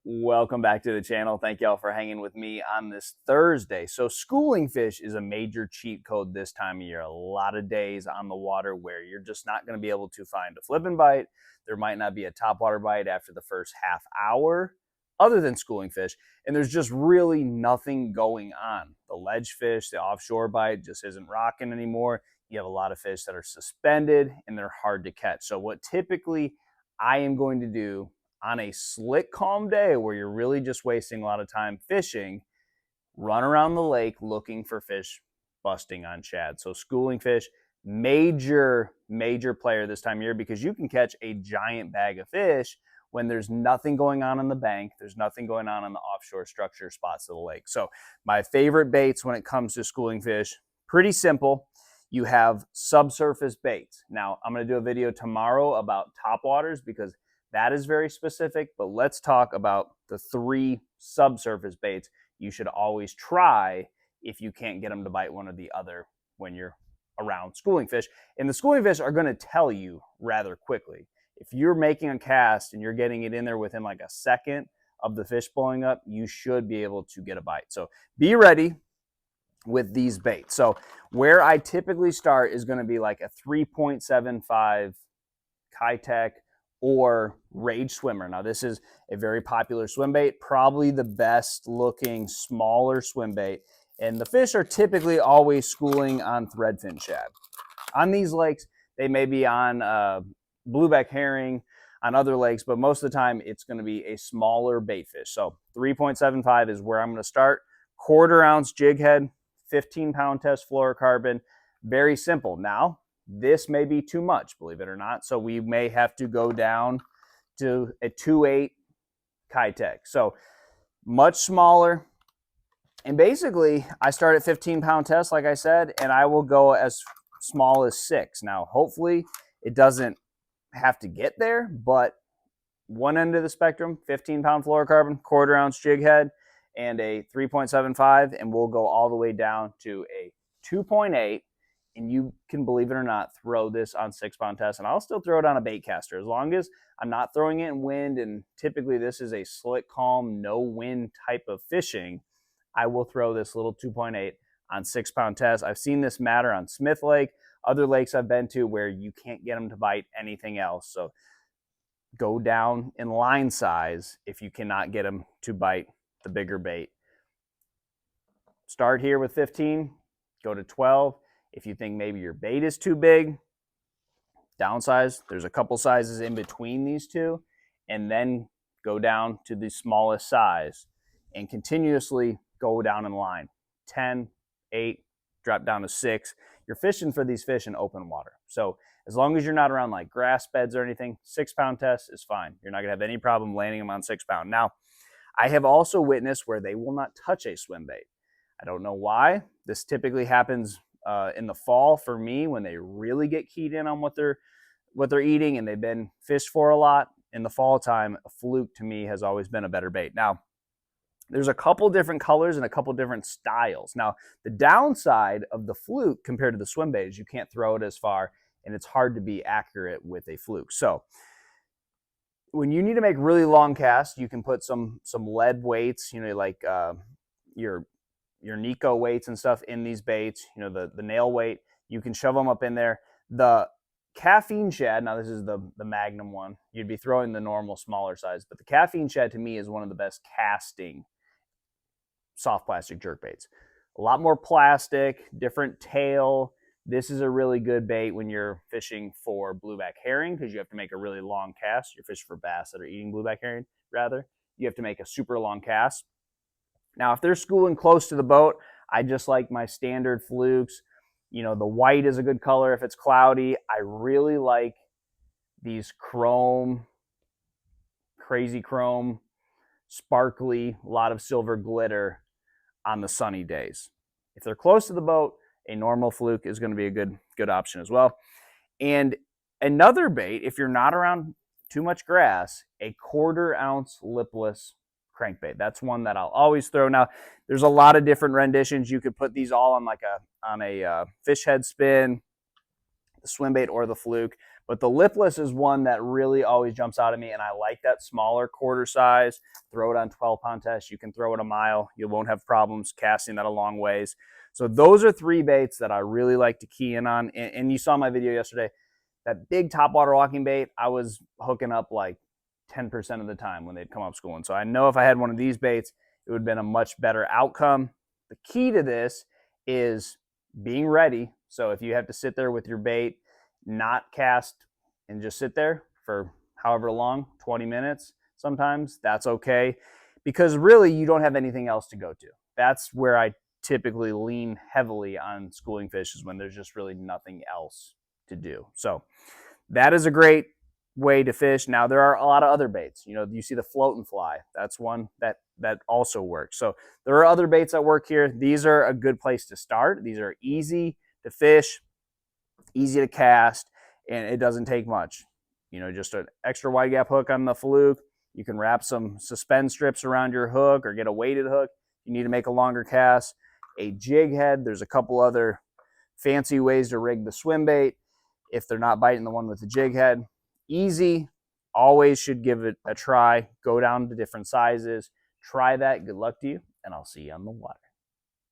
Welcome back to the channel. Thank y'all for hanging with me on this Thursday. So schooling fish is a major cheat code this time of year. A lot of days on the water where you're just not going to be able to find a flipping bite. There might not be a topwater bite after the first half hour other than schooling fish. And there's just really nothing going on. The ledge fish, the offshore bite just isn't rocking anymore. You have a lot of fish that are suspended and they're hard to catch. So what typically I am going to do on a slick, calm day where you're really just wasting a lot of time fishing, run around the lake looking for fish busting on shad. So schooling fish, major player this time of year because you can catch a giant bag of fish when there's nothing going on the bank. There's nothing going on the offshore structure spots of the lake. So my favorite baits when it comes to schooling fish, pretty simple. You have subsurface baits. Now, I'm going to do a video tomorrow about topwaters because that is very specific, but let's talk about the 3 subsurface baits you should always try if you can't get them to bite one or the other when you're around schooling fish. And the schooling fish are going to tell you rather quickly. If you're making a cast and you're getting it in there within like a second of the fish blowing up, you should be able to get a bite. So be ready with these baits. So where I typically start is going to be like a 3.75 Kitech or Rage Swimmer. Now this is a very popular swim bait, probably the best looking smaller swim bait. And the fish are typically always schooling on threadfin shad. On these lakes, they may be on blueback herring, on other lakes, but most of the time it's going to be a smaller bait fish. So 3.75 is where I'm going to start. 1/4 ounce jig head, 15-pound test fluorocarbon, very simple. Now, this may be too much, believe it or not. So we may have to go down to a 2.8 Kitech. So much smaller. And basically, I start at 15-pound test, like I said, and I will go as small as 6. Now, hopefully, it doesn't have to get there, but one end of the spectrum, 15-pound fluorocarbon, 1/4 ounce jig head, and a 3.75, and we'll go all the way down to a 2.8. And you can, believe it or not, throw this on 6-pound test. And I'll still throw it on a bait caster as long as I'm not throwing it in wind. And typically this is a slick, calm, no wind type of fishing. I will throw this little 2.8 on 6-pound test. I've seen this matter on Smith Lake, other lakes I've been to where you can't get them to bite anything else. So go down in line size if you cannot get them to bite the bigger bait. Start here with 15, go to 12. If you think maybe your bait is too big, downsize. There's a couple sizes in between these two, and then go down to the smallest size and continuously go down in line. 10, 8, drop down to 6. You're fishing for these fish in open water. So as long as you're not around like grass beds or anything, 6-pound test is fine. You're not gonna have any problem landing them on 6-pound. Now, I have also witnessed where they will not touch a swim bait. I don't know why. This typically happens in the fall for me when they really get keyed in on what they're eating and they've been fished for a lot. In the fall time, a fluke to me has always been a better bait. Now, there's a couple different colors and a couple different styles. Now, the downside of the fluke compared to the swim bait is you can't throw it as far and it's hard to be accurate with a fluke. So when you need to make really long casts, you can put some lead weights, like your Nico weights and stuff in these baits, the nail weight, you can shove them up in there. The Caffeine Shad, now this is the Magnum one, you'd be throwing the normal smaller size, but the Caffeine Shad to me is one of the best casting soft plastic jerk baits. A lot more plastic, different tail. This is a really good bait when you're fishing for blueback herring because you have to make a really long cast. You're fishing for bass that are eating blueback herring, rather. You have to make a super long cast. Now, if they're schooling close to the boat, I just like my standard flukes. The white is a good color if it's cloudy. I really like these crazy chrome, sparkly, a lot of silver glitter on the sunny days. If they're close to the boat, a normal fluke is going to be a good option as well. And another bait, if you're not around too much grass, a 1/4 ounce lipless crankbait. That's one that I'll always throw. Now, there's a lot of different renditions. You could put these all on a fish head spin, the swim bait or the fluke. But the lipless is one that really always jumps out at me, and I like that smaller quarter size. Throw it on 12-pound test. You can throw it a mile. You won't have problems casting that a long ways. So those are 3 baits that I really like to key in on. And you saw my video yesterday. That big topwater walking bait, I was hooking up like 10% of the time when they'd come up schooling. So I know if I had one of these baits, it would have been a much better outcome. The key to this is being ready. So if you have to sit there with your bait, not cast, and just sit there for however long, 20 minutes sometimes, that's okay. Because really you don't have anything else to go to. That's where I typically lean heavily on schooling fish, is when there's just really nothing else to do. So that is a great way to fish. Now there are a lot of other baits. You know, you see the float and fly. That's one that also works. So there are other baits that work here. These are a good place to start. These are easy to fish, easy to cast, and it doesn't take much. You know, just an extra wide gap hook on the fluke. You can wrap some suspend strips around your hook or get a weighted hook. You need to make a longer cast. A jig head. There's a couple other fancy ways to rig the swim bait if they're not biting the one with the jig head. Easy. Always should give it a try. Go down to different sizes. Try that. Good luck to you, and I'll see you on the water.